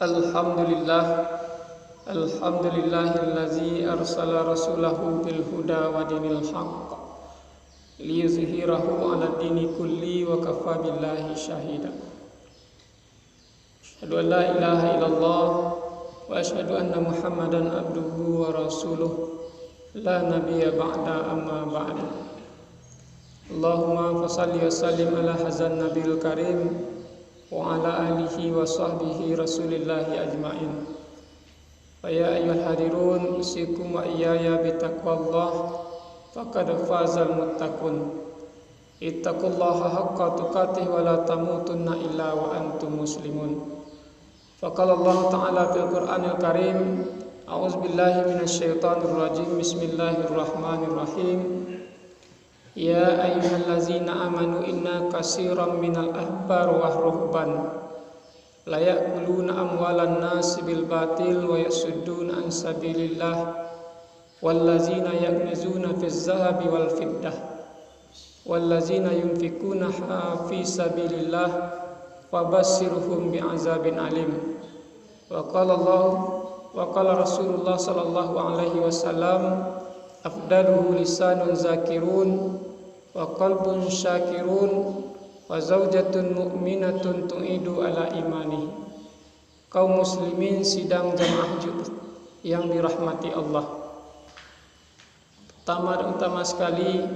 Alhamdulillah, alhamdulillahillazi arsala rasulahu bil huda wa dinil haqq liyuzhirahu 'ala dini kulli wa kafa billahi syahida. Asyhadu an la ilaha illallah wa asyhadu anna Muhammadan abduhu wa rasuluh la nabiyya ba'da amma ba'du. Allahumma fashalli wa sallim ala hazan nabiyil karim wa ala alihi wa sahbihi rasulillahi ajma'in. Fa ya ayyuhal hadirun usikum wa iyaya bitaqwallah faqad fazal muttaqun. Ittaqullaha haqqa tuqatih wa la tamutunna illa wa antum muslimun. Faqala Allah ta'ala fil Qur'anil Karim, a'udzu billahi minasyaitonir rajim. Bismillahirrahmanirrahim. Ya ayyuhallazina amanu inna katsiran minal ahbar wa ruhban la ya'kuluna amwalan nasi bil batil wa yasudduna an sabilillah wallazina yaknizuna fiz zahabi wal fiddah wallazina yunfikuna fi sabilillah fabashshirhum bi'azabin alim. Wa qala Rasulullah sallallahu alaihi wasallam, afdaluhu lisanun zakirun wa qalbun syakirun wa zaujatun mu'minatun tu'idu ala imani. Kaum muslimin sidang jamaah Jumat yang dirahmati Allah. Pertama dan utama sekali,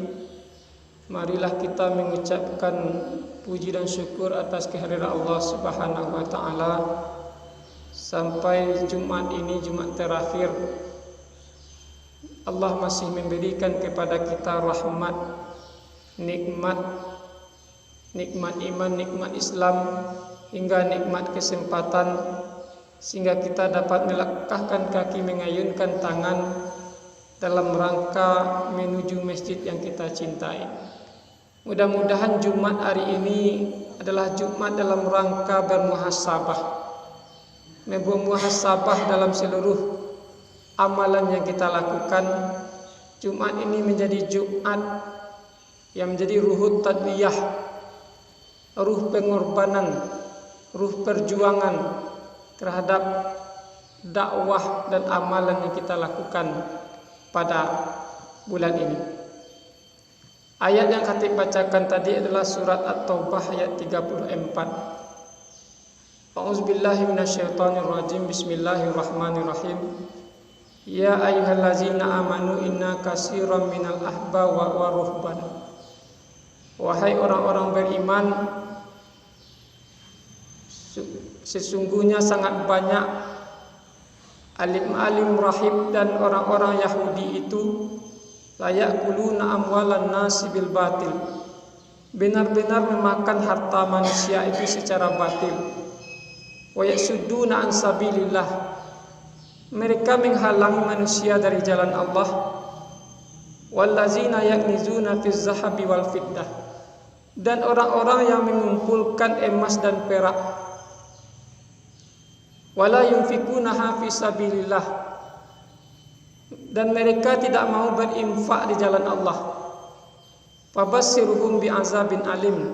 marilah kita mengucapkan puji dan syukur atas kehadiran Allah Subhanahu wa taala. Sampai Jumat ini, Jumat terakhir, Allah masih memberikan kepada kita rahmat, nikmat iman, nikmat Islam, hingga nikmat kesempatan, sehingga kita dapat melangkahkan kaki, mengayunkan tangan dalam rangka menuju masjid yang kita cintai. Mudah-mudahan Jumat hari ini adalah Jumat dalam rangka bermuhasabah, bermuhasabah dalam seluruh amalan yang kita lakukan. Jumat ini menjadi Jumat yang menjadi ruhut tadbiyah, ruh pengorbanan, ruh perjuangan terhadap dakwah dan amalan yang kita lakukan pada bulan ini. Ayat yang khatib bacakan tadi adalah surat At-Taubah ayat 34. A'udzubillahi minasyaitonir rajim. Bismillahirrahmanirrahim. Ya ayyuhallazina amanu inna katsiran minal ahba wa ruhban. Wahai orang-orang beriman, sesungguhnya sangat banyak alim-alim rahib dan orang-orang Yahudi itu la ya'kuluna amwalan nasi bil batil, benar-benar memakan harta manusia itu secara batil. Wa yasudduna an sabilillah, mereka menghalangi manusia dari jalan Allah. Wallazina yaknizuna fiz zahabi wal fiddah, dan orang-orang yang mengumpulkan emas dan perak. Wala yunfikunaha fi sabilillah, dan mereka tidak mau berinfak di jalan Allah. Fabashshirhum bi'azabin alim,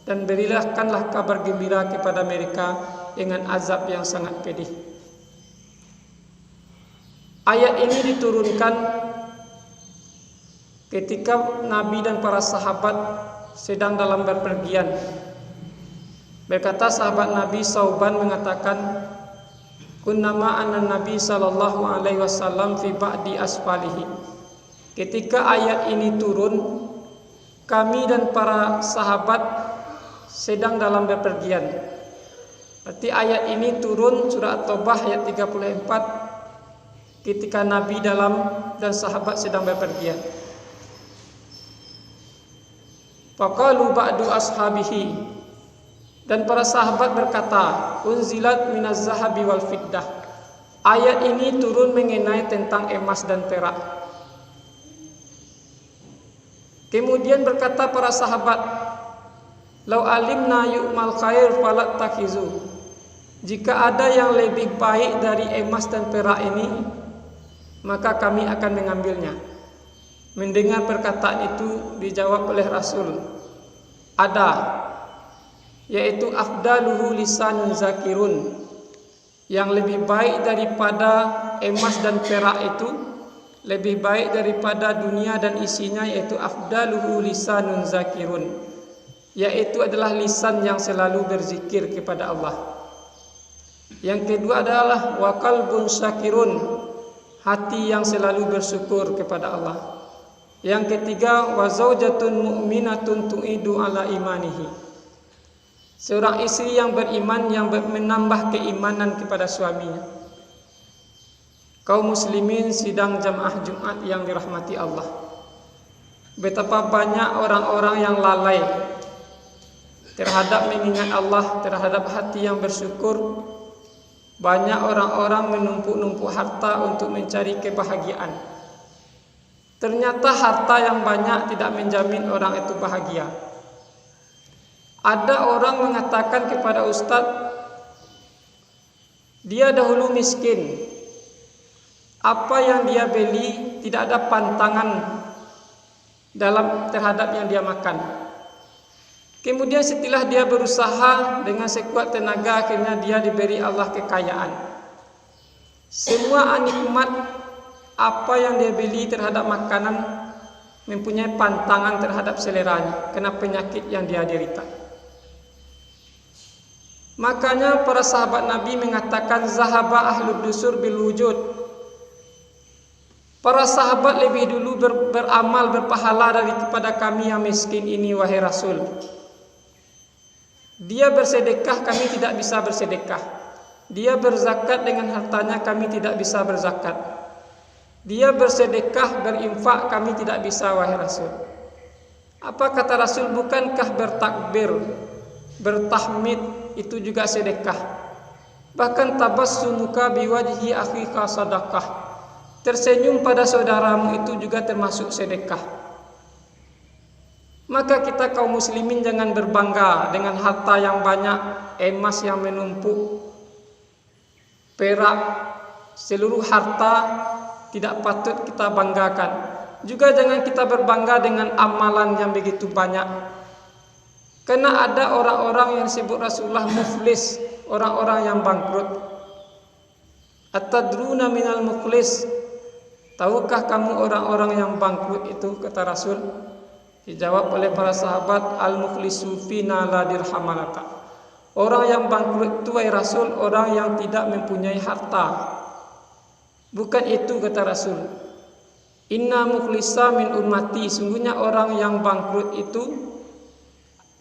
dan berikanlah kabar gembira kepada mereka dengan azab yang sangat pedih. Ayat ini diturunkan ketika Nabi dan para sahabat sedang dalam berpergian. Berkata sahabat Nabi Sauban mengatakan, kunna ma'an Nabi sallallahu alaihi wasallam fi ba'di asfalihi. Ketika ayat ini turun, kami dan para sahabat sedang dalam bepergian. Berarti ayat ini turun surat At-Taubah ayat 34 ketika Nabi dalam dan sahabat sedang bepergian. Faqalu ba'du ashabihi, dan para sahabat berkata, unzilat minaz zahabi wal fiddah. Ayat ini turun mengenai tentang emas dan perak. Kemudian berkata para sahabat, lau alimna yu'mal khair falat takhizu. Jika ada yang lebih baik dari emas dan perak ini, maka kami akan mengambilnya. Mendengar perkataan itu dijawab oleh Rasul, ada, yaitu afdaluhu lisanun zakirun, yang lebih baik daripada emas dan perak itu, lebih baik daripada dunia dan isinya, yaitu afdaluhu lisanun zakirun, yaitu adalah lisan yang selalu berzikir kepada Allah. Yang kedua adalah wa qalbun syakirun, hati yang selalu bersyukur kepada Allah. Yang ketiga wa zaujatun mu'minatun tu'idu ala imanihi, seorang istri yang beriman yang menambah keimanan kepada suaminya. Kaum muslimin sidang jamaah Jumat yang dirahmati Allah, betapa banyak orang-orang yang lalai terhadap mengingat Allah, terhadap hati yang bersyukur. Banyak orang-orang menumpuk-numpuk harta untuk mencari kebahagiaan. Ternyata harta yang banyak tidak menjamin orang itu bahagia. Ada orang mengatakan kepada ustadz, dia dahulu miskin, apa yang dia beli tidak ada pantangan terhadap yang dia makan. Kemudian setelah dia berusaha dengan sekuat tenaga, akhirnya dia diberi Allah kekayaan. Semua nikmat apa yang dia beli terhadap makanan mempunyai pantangan terhadap seleranya, kena penyakit yang dia derita. Makanya para sahabat Nabi mengatakan zahaba ahlud dusur bil wujud. Para sahabat lebih dulu beramal berpahala daripada kami yang miskin ini, wahai Rasul. Dia bersedekah, kami tidak bisa bersedekah. Dia berzakat dengan hartanya, kami tidak bisa berzakat. Dia bersedekah, berinfak, kami tidak bisa, wahai Rasul. Apa kata Rasul? Bukankah bertakbir, bertahmid itu juga sedekah? Bahkan tabassumuka biwajhi akhika sadaqah, tersenyum pada saudaramu itu juga termasuk sedekah. Maka kita kaum muslimin jangan berbangga dengan harta yang banyak, emas yang menumpuk, perak, seluruh harta tidak patut kita banggakan. Juga jangan kita berbangga dengan amalan yang begitu banyak. Karena ada orang-orang yang disebut Rasulullah muflis, orang-orang yang bangkrut. Atadruna minal muflis, tahukah kamu orang-orang yang bangkrut itu, kata Rasul? Dijawab oleh para sahabat, al-muflisu fina la dirhamalaka. Orang yang bangkrut itu, wahai Rasul, orang yang tidak mempunyai harta. Bukan itu, kata Rasul. Inna muflisa min ummati, sungguhnya orang yang bangkrut itu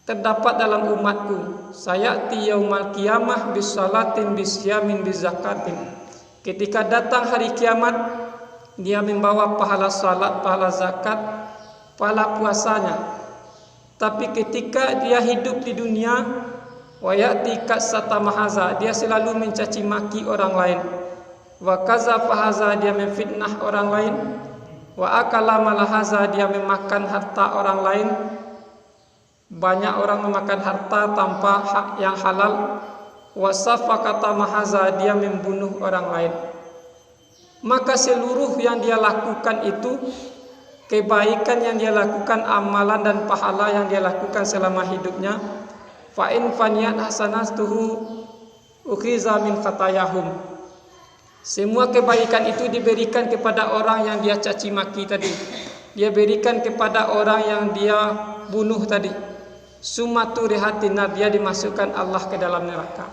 terdapat dalam umatku. Sayati yaumal qiyamah bis salatin bis yamin bis zakatin. Ketika datang hari kiamat, dia membawa pahala salat, pahala zakat, pahala puasanya. Tapi ketika dia hidup di dunia, wa ya'ti kasatamahaza, dia selalu mencaci maki orang lain. Wa kazafahaza, dia memfitnah orang lain. Wa akala malahaza, dia memakan harta orang lain. Banyak orang memakan harta tanpa hak yang halal. Wa safakata mahaza, dia membunuh orang lain. Maka seluruh yang dia lakukan itu, kebaikan yang dia lakukan, amalan dan pahala yang dia lakukan selama hidupnya, fa in faniyat hasanatuhu ukhiza min khatayahum, semua kebaikan itu diberikan kepada orang yang dia caci maki tadi, dia berikan kepada orang yang dia bunuh tadi. Sumatu rihatina, dia dimasukkan Allah ke dalam neraka.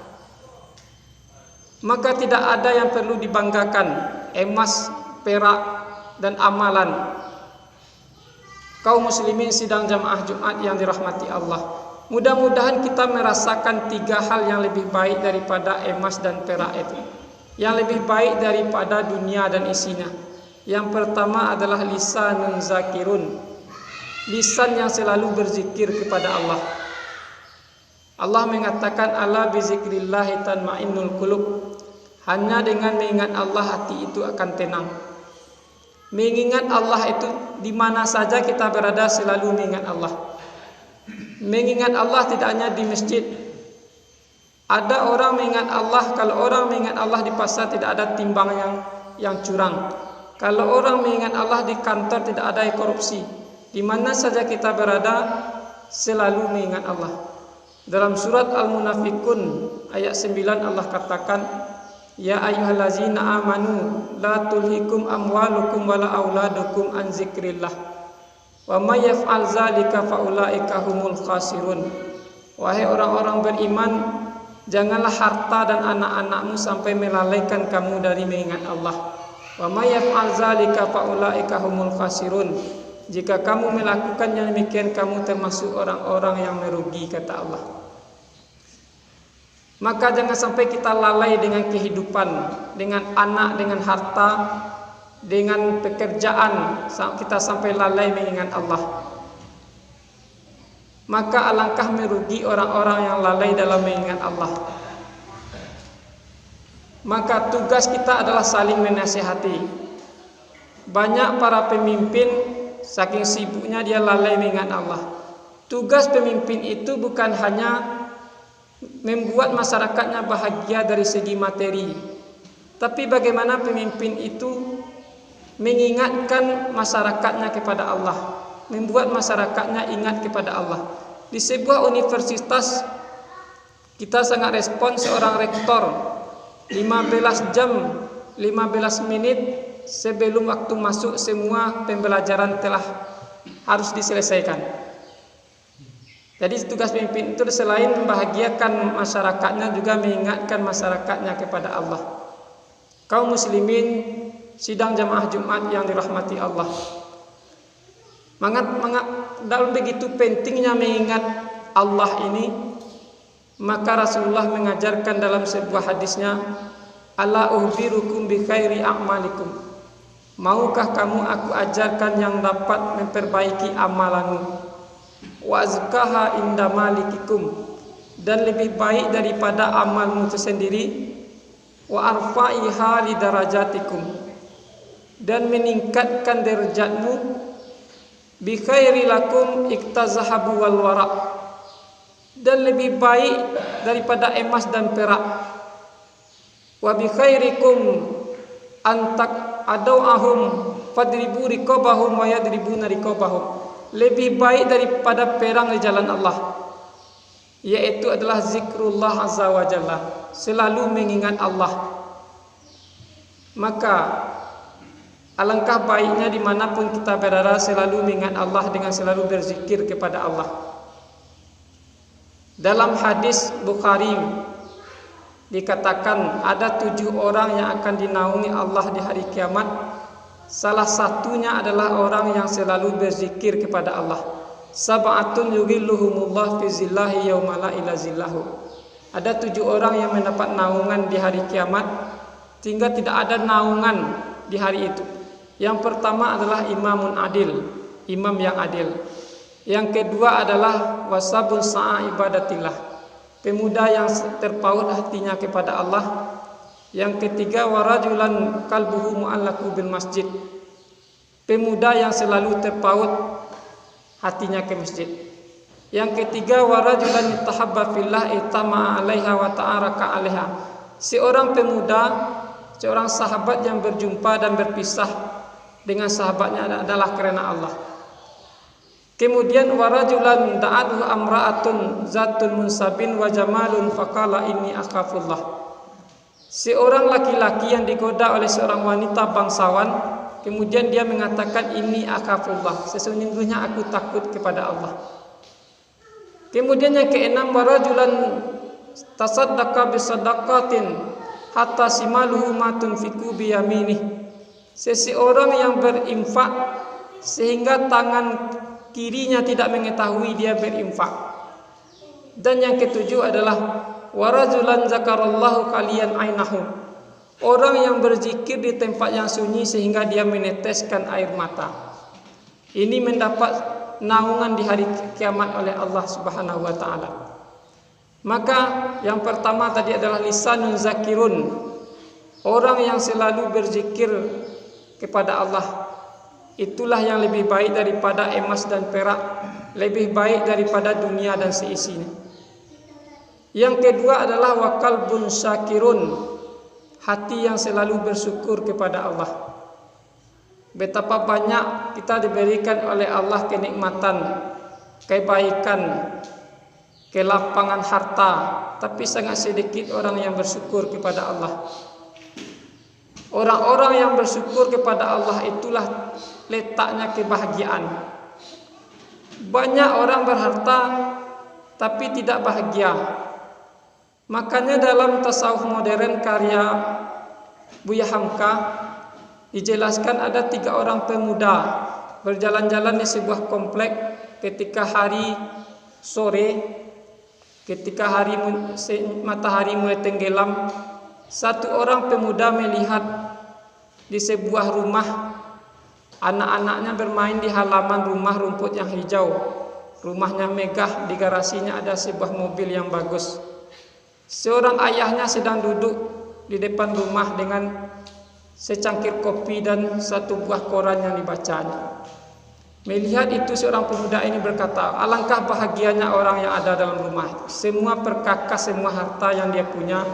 Maka tidak ada yang perlu dibanggakan, emas, perak, dan amalan. Kaum muslimin sidang jamaah Jumat yang dirahmati Allah, mudah-mudahan kita merasakan 3 hal yang lebih baik daripada emas dan perak itu, yang lebih baik daripada dunia dan isinya. Yang pertama adalah lisanun zakirun, lisan yang selalu berzikir kepada Allah. Allah mengatakan ala bizikrillah tatma'innul qulub, hanya dengan mengingat Allah hati itu akan tenang. Mengingat Allah itu di mana saja kita berada, selalu mengingat Allah. Mengingat Allah tidak hanya di masjid. Ada orang mengingat Allah, kalau orang mengingat Allah di pasar tidak ada timbang yang curang. Kalau orang mengingat Allah di kantor tidak ada korupsi. Di mana saja kita berada, selalu mengingat Allah. Dalam surat Al-Munafikun ayat 9 Allah katakan, Ya ayyuhallazina amanu la tulhikum amwalukum wala auladukum an zikrillah wa may yaf'al zalika faulaika humul khasirun. Wahai orang-orang beriman, janganlah harta dan anak-anakmu sampai melalaikan kamu dari mengingat Allah. Wa may yaf'al zalika faulaika humul khasirun. Jika kamu melakukan yang demikian, kamu termasuk orang-orang yang merugi, kata Allah. Maka jangan sampai kita lalai dengan kehidupan, dengan anak, dengan harta, dengan pekerjaan, kita sampai lalai mengingat Allah. Maka alangkah merugi orang-orang yang lalai dalam mengingat Allah. Maka tugas kita adalah saling menasihati. Banyak para pemimpin saking sibuknya dia lalai mengingat Allah. Tugas pemimpin itu bukan hanya membuat masyarakatnya bahagia dari segi materi, tapi bagaimana pemimpin itu mengingatkan masyarakatnya kepada Allah, membuat masyarakatnya ingat kepada Allah. Di sebuah universitas kita sangat respon seorang rektor 15 jam 15 menit sebelum waktu masuk semua pembelajaran telah harus diselesaikan. Jadi tugas pemimpin itu selain membahagiakan masyarakatnya juga mengingatkan masyarakatnya kepada Allah. Kaum muslimin sidang jamaah Jumat yang dirahmati Allah. Dalam begitu pentingnya mengingat Allah ini, maka Rasulullah mengajarkan dalam sebuah hadisnya, ala uhbirukum bi khairi a'malikum. Maukah kamu aku ajarkan yang dapat memperbaiki amalanmu? Wa azkaha inda malikikum, dan lebih baik daripada amalmu itu sendiri. Wa arfa'iha li darajatikum, dan meningkatkan derajatmu. Bi khairi lakum iktazahabu wal wara', dan lebih baik daripada emas dan perak. Wa bi khairikum antak adau'ahum fadribu riqabahum wa yadribuna riqabahum, lebih baik daripada perang di jalan Allah, yaitu adalah zikrullah azza wa jalla, selalu mengingat Allah. Maka alangkah baiknya dimanapun kita berada selalu mengingat Allah dengan selalu berzikir kepada Allah. Dalam hadis Bukhari dikatakan ada 7 orang yang akan dinaungi Allah di hari kiamat. Salah satunya adalah orang yang selalu berzikir kepada Allah. Sab'atun yugilluhumullah fi zillahi yauma la ilaha zillahu. Ada 7 orang yang mendapat naungan di hari kiamat sehingga tidak ada naungan di hari itu. Yang pertama adalah imamun adil, imam yang adil. Yang kedua adalah wasabun sa'a ibadatillah, pemuda yang terpaut hatinya kepada Allah. Yang ketiga warajulan qalbuhu mu'allaqu bil masjid, pemuda yang selalu terpaut hatinya ke masjid. Yang ketiga warajulan tahabba fillah itama'a 'alaiha wa ta'araka 'alaiha, seorang pemuda, seorang sahabat yang berjumpa dan berpisah dengan sahabatnya adalah karena Allah. Kemudian warajulan da'atuhu amra'atun zatun munsabin wa jamalun faqala inni akhafullah, seorang laki-laki yang digoda oleh seorang wanita bangsawan, kemudian dia mengatakan ini akhafullah, sesungguhnya aku takut kepada Allah. Kemudian yang keenam warajulan tasaddaqa bisadaqatin hatta simaluhu ma tunfiqu biyaminih, seseorang yang berinfak sehingga tangan kirinya tidak mengetahui dia berinfak. Dan yang ketujuh adalah warajulan zakarallahu kalian ainahu, orang yang berzikir di tempat yang sunyi sehingga dia meneteskan air mata. Ini mendapat naungan di hari kiamat oleh Allah Subhanahu wa taala. Maka yang pertama tadi adalah lisanun zakirun, orang yang selalu berzikir kepada Allah. Itulah yang lebih baik daripada emas dan perak, lebih baik daripada dunia dan seisinya. Yang kedua adalah waqalbun syakirun, hati yang selalu bersyukur kepada Allah. Betapa banyak kita diberikan oleh Allah kenikmatan, kebaikan, kelapangan harta, tapi sangat sedikit orang yang bersyukur kepada Allah. Orang-orang yang bersyukur kepada Allah itulah letaknya kebahagiaan. Banyak orang berharta tapi tidak bahagia. Makanya dalam tasawuf modern karya Buya Hamka dijelaskan ada 3 orang pemuda berjalan-jalan di sebuah komplek ketika hari sore, ketika matahari mulai tenggelam. Satu orang pemuda melihat di sebuah rumah anak-anaknya bermain di halaman rumah rumput yang hijau. Rumahnya megah, di garasinya ada sebuah mobil yang bagus. Seorang ayahnya sedang duduk di depan rumah dengan secangkir kopi dan satu buah koran yang dibacanya. Melihat itu seorang pemuda ini berkata, alangkah bahagianya orang yang ada dalam rumah. Semua perkakas, semua harta yang dia punya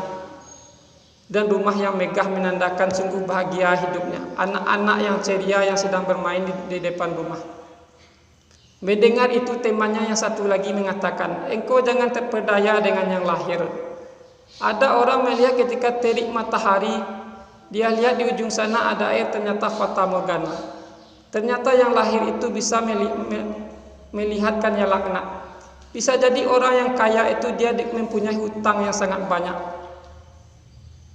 dan rumah yang megah menandakan sungguh bahagia hidupnya. Anak-anak yang ceria yang sedang bermain di depan rumah. Mendengar itu temannya yang satu lagi mengatakan, engkau jangan terpedaya dengan yang lahir. Ada orang melihat ketika terik matahari, dia lihat di ujung sana ada air, ternyata fata morgana. Ternyata yang lahir itu bisa melihatkan yang laknat. Bisa jadi orang yang kaya itu dia mempunyai hutang yang sangat banyak.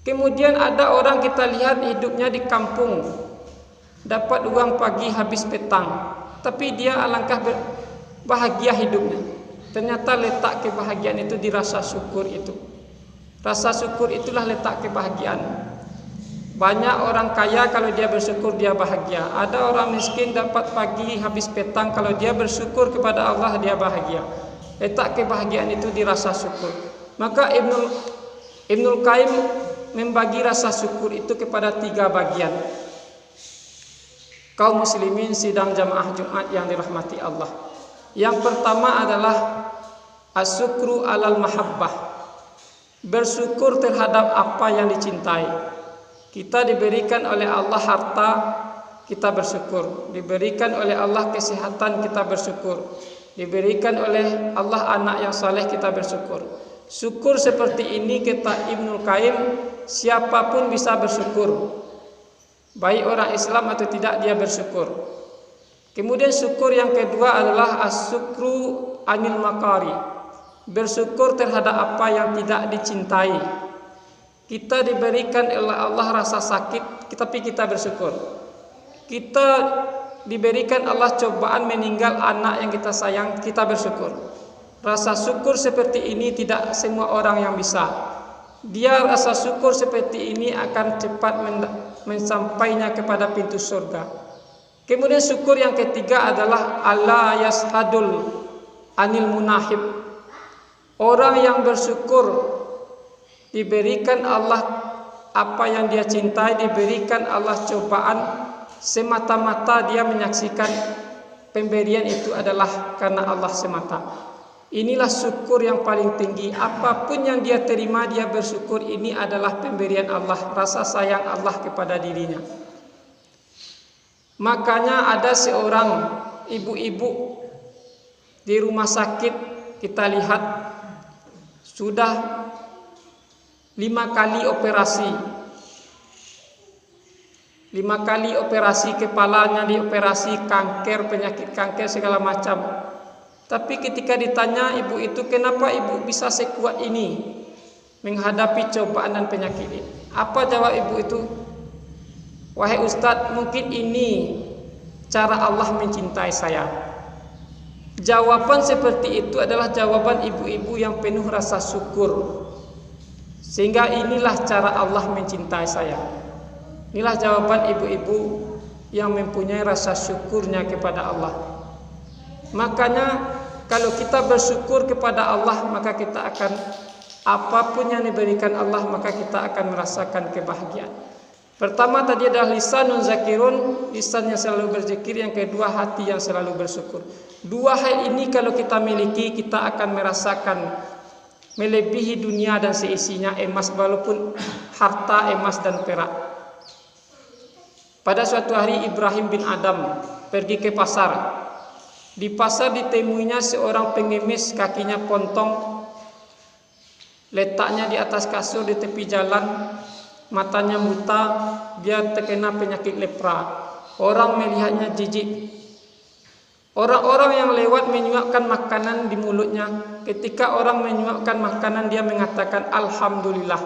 Kemudian ada orang kita lihat hidupnya di kampung, dapat uang pagi habis petang, tapi dia alangkah bahagia hidupnya. Ternyata letak kebahagiaan itu di rasa syukur itu. Rasa syukur itulah letak kebahagiaan. Banyak orang kaya kalau dia bersyukur dia bahagia. Ada orang miskin dapat pagi habis petang, kalau dia bersyukur kepada Allah dia bahagia. Letak kebahagiaan itu di rasa syukur. Maka Ibnul Qayyim membagi rasa syukur itu kepada 3 bagian. Kaum muslimin sidang jamaah Jumat yang dirahmati Allah. Yang pertama adalah asyukru alal mahabbah. Bersyukur terhadap apa yang dicintai. Kita diberikan oleh Allah harta, kita bersyukur. Diberikan oleh Allah kesehatan, kita bersyukur. Diberikan oleh Allah anak yang saleh, kita bersyukur. Syukur seperti ini kata Ibnul Qayyim, siapapun bisa bersyukur. Baik orang Islam atau tidak, dia bersyukur. Kemudian syukur yang kedua adalah asyukru anil makari. Bersyukur terhadap apa yang tidak dicintai. Kita diberikan oleh Allah rasa sakit, tapi kita bersyukur. Kita diberikan Allah cobaan meninggal anak yang kita sayang, kita bersyukur. Rasa syukur seperti ini tidak semua orang yang bisa. Dia rasa syukur seperti ini akan cepat mensampainya kepada pintu surga. Kemudian syukur yang ketiga adalah Allah yashadul anil munahib. Orang yang bersyukur diberikan Allah apa yang dia cintai, diberikan Allah cobaan, semata-mata dia menyaksikan pemberian itu adalah karena Allah semata. Inilah syukur yang paling tinggi. Apapun yang dia terima, dia bersyukur. Ini adalah pemberian Allah, rasa sayang Allah kepada dirinya. Makanya ada seorang ibu-ibu di rumah sakit, kita lihat sudah 5 kali operasi. 5 kali operasi, kepalanya dioperasi, kanker, penyakit kanker segala macam. Tapi ketika ditanya ibu itu, kenapa ibu bisa sekuat ini menghadapi cobaan dan penyakit ini? Apa jawab ibu itu? Wahai Ustadz, mungkin ini cara Allah mencintai saya. Jawaban seperti itu adalah jawaban ibu-ibu yang penuh rasa syukur. Sehingga inilah cara Allah mencintai saya. Inilah jawaban ibu-ibu yang mempunyai rasa syukurnya kepada Allah. Makanya kalau kita bersyukur kepada Allah, maka kita akan, apapun yang diberikan Allah, maka kita akan merasakan kebahagiaan. Pertama tadi adalah lisanun zakirun, lisan yang selalu berzikir. Yang kedua hati yang selalu bersyukur. 2 hal ini kalau kita miliki, kita akan merasakan melebihi dunia dan seisinya, emas walaupun harta emas dan perak. Pada suatu hari Ibrahim bin Adam pergi ke pasar. Di pasar ditemuinya seorang pengemis, kakinya pontong, letaknya di atas kasur di tepi jalan. matanya buta, dia terkena penyakit lepra. Orang melihatnya jijik. Orang-orang yang lewat menyuapkan makanan di mulutnya. Ketika orang menyuapkan makanan, dia mengatakan alhamdulillah,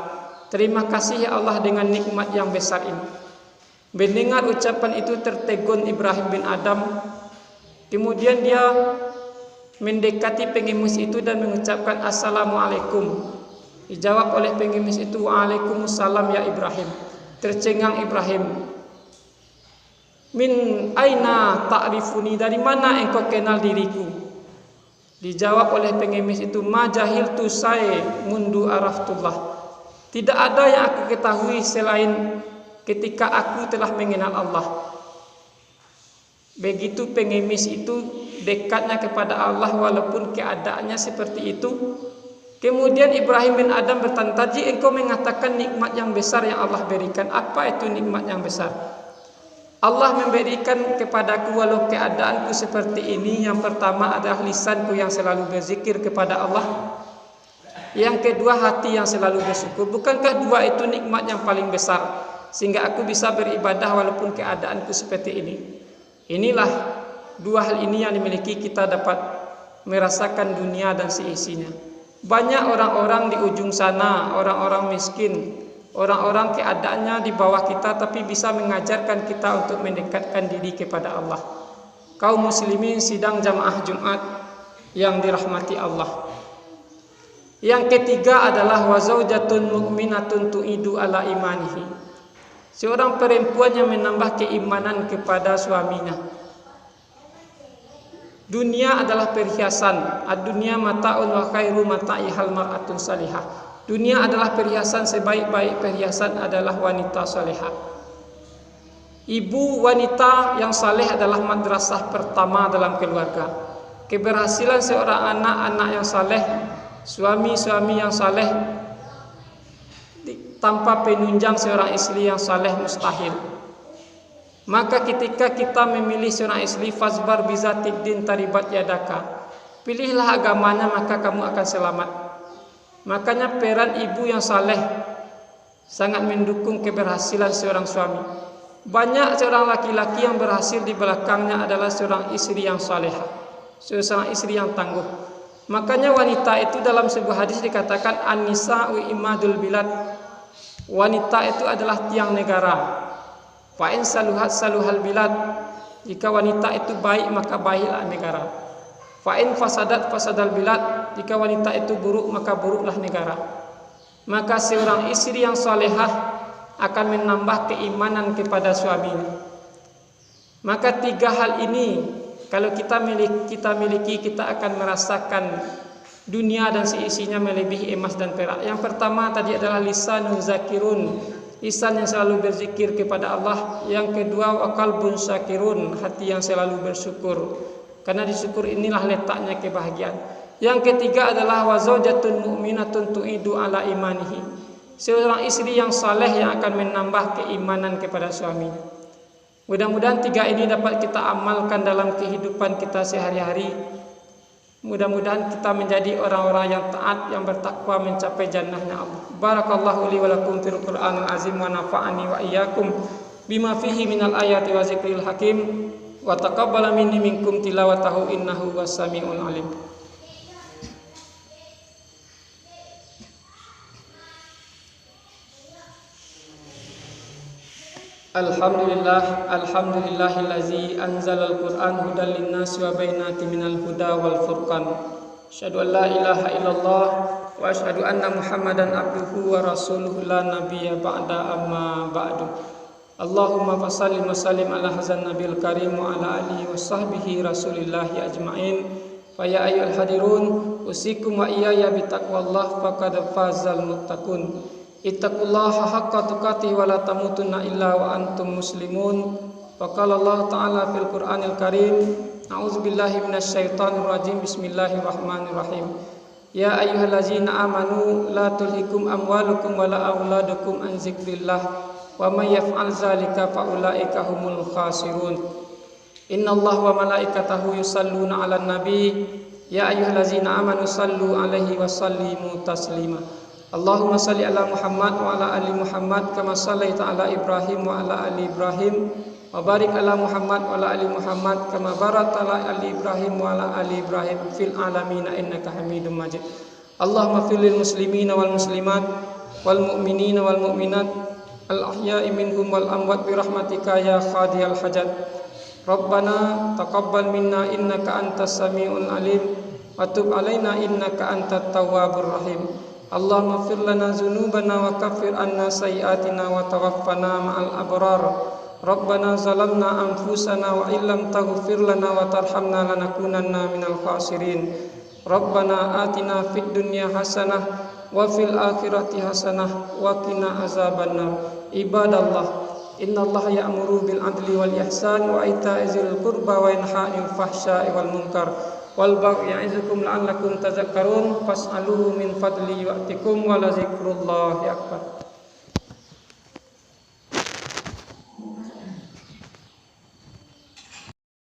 terima kasih ya Allah dengan nikmat yang besar ini. Mendengar ucapan itu tertegun Ibrahim bin Adam. Kemudian dia mendekati pengemis itu dan mengucapkan assalamualaikum. Dijawab oleh pengemis itu, waalaikumsalam ya Ibrahim. Tercengang Ibrahim. Min aina ta'rifuni, dari mana engkau kenal diriku? Dijawab oleh pengemis itu, ma jahiltu saya mundu araftullah. Tidak ada yang aku ketahui selain ketika aku telah mengenal Allah. Begitu pengemis itu dekatnya kepada Allah walaupun keadaannya seperti itu. Kemudian Ibrahim bin Adam bertanya, tadi engkau mengatakan nikmat yang besar yang Allah berikan. Apa itu nikmat yang besar? Allah memberikan kepadaku walau keadaanku seperti ini. Yang pertama adalah lisanku yang selalu berzikir kepada Allah. Yang kedua hati yang selalu bersyukur. Bukankah dua itu nikmat yang paling besar, sehingga aku bisa beribadah walaupun keadaanku seperti ini? Inilah dua hal ini yang dimiliki kita dapat merasakan dunia dan seisinya. Banyak orang-orang di ujung sana, orang-orang miskin, orang-orang keadaannya di bawah kita, tapi bisa mengajarkan kita untuk mendekatkan diri kepada Allah. Kaum muslimin sidang jamaah Jumat yang dirahmati Allah. Yang ketiga adalah wazaujatun mu'minatun tu'idu ala imanihi. Seorang perempuan yang menambah keimanan kepada suaminya. Dunia adalah perhiasan. Ad-dunya mata'un wa khairu mata'ihal mar'atun salihah. Dunia adalah perhiasan, sebaik-baik perhiasan adalah wanita salihah. Ibu wanita yang saleh adalah madrasah pertama dalam keluarga. Keberhasilan seorang anak-anak yang saleh, suami-suami yang saleh, tanpa penunjang seorang istri yang saleh mustahil. Maka ketika kita memilih seorang istri, fasbar bizatid din taribat yadaka, pilihlah agamanya maka kamu akan selamat. Makanya peran ibu yang saleh sangat mendukung keberhasilan seorang suami. Banyak seorang laki-laki yang berhasil di belakangnya adalah seorang istri yang salehah, seorang istri yang tangguh. Makanya wanita itu dalam sebuah hadis dikatakan an-nisa'u imadul bilad. Wanita itu adalah tiang negara. Fa'in saluhat saluhal bilad. Jika wanita itu baik maka baiklah negara. Fa'in fasadat fasadal bilad. Jika wanita itu buruk maka buruklah negara. Maka seorang istri yang salehah akan menambah keimanan kepada suaminya. Maka tiga hal ini kalau kita miliki, kita akan merasakan dunia dan seisinya melebihi emas dan perak. Yang pertama tadi adalah lisanun zakirun, lisan yang selalu berzikir kepada Allah. Yang kedua wa qalbun syakirun, hati yang selalu bersyukur, karena di syukur inilah letaknya kebahagiaan. Yang ketiga adalah wa zaujatun mu'minatun tu'idu ala imanihi, seorang istri yang saleh yang akan menambah keimanan kepada suaminya. Mudah-mudahan tiga ini dapat kita amalkan dalam kehidupan kita sehari-hari. Mudah-mudahan kita menjadi orang-orang yang taat, yang bertakwa, mencapai jannahnya Allah. Barakallahu li wa lakum fil Qur'anil azim wa nafa'ani wa iyyakum bima fihi minal ayati wa zikril hakim wa taqabbala minni minkum tilawatahu innahu was-sami'ul alim. Alhamdulillah, alhamdulillahillazi anzalal Qur'an hudal linnasi wa bainatin minal huda wal furqan. Asyhadu an la ilaha illallah wa asyhadu anna Muhammadan abduhu wa rasuluhu la nabiyya ba'da amma ba'du. Allahumma fassalli wa sallim ala hadzal nabiyil karim wa ala alihi wa sahbihi rasulillahi ajmain. Fa ya ayyuhal hadirun usikum wa iyaya bitaqwallah faqad fazal muttaqun. Ittaqullaha haqqa tuqatih wa la tamutunna illa wa antum muslimun. Faqala Allah Ta'ala fil Qur'anil Karim, a'udzubillahi minasyaitonir rajim, bismillahirrahmanirrahim. Ya ayyuhallazina amanu la tulhikum amwalukum wa la auladukum an zikrillah wa may yaf'al dzalika fa ulaika humul khasirun. Innallaha wa malaikatahu yusalluna 'alan nabi ya ayyuhallazina amanu sallu 'alaihi wa sallimu taslima. Allahumma salli ala Muhammad wa ala ali Muhammad kama sallaita ala Ibrahim wa ala ali Ibrahim wa barik ala Muhammad wa ala ali Muhammad kama barakta ala ali Ibrahim wa ala ali Ibrahim fil alamin innaka Hamidum Majid. Allahumma fil lil muslimina wal muslimat wal mu'minina wal mu'minat al ahya'i minhum wal amwat bi rahmatika ya qadiyal hajat. Rabbana taqabbal minna innaka antas samiul alim wa tub alaina innaka antat tawwabur rahim. Allahumma fir lana dzunubana wa kaffir anna sayyi'atina wa tawaffana ma'al abrar. Rabbana zalamna anfusana wa illam taghfir lana wa tarhamna lanakunanna minal khasirin. Rabbana atina fid dunya hasanah wa fil akhirati hasanah wa qina azabannar. Ibadallah, innallaha ya'muru bil adli wal ihsan wa ita'i dzil qurba wa yanha 'anil fahsya'i wal munkar wal baghi ya'izukum la'allakum tadhakkarun fas'aluhu min fadli yu'tikum wa la dzikrullahi akbar.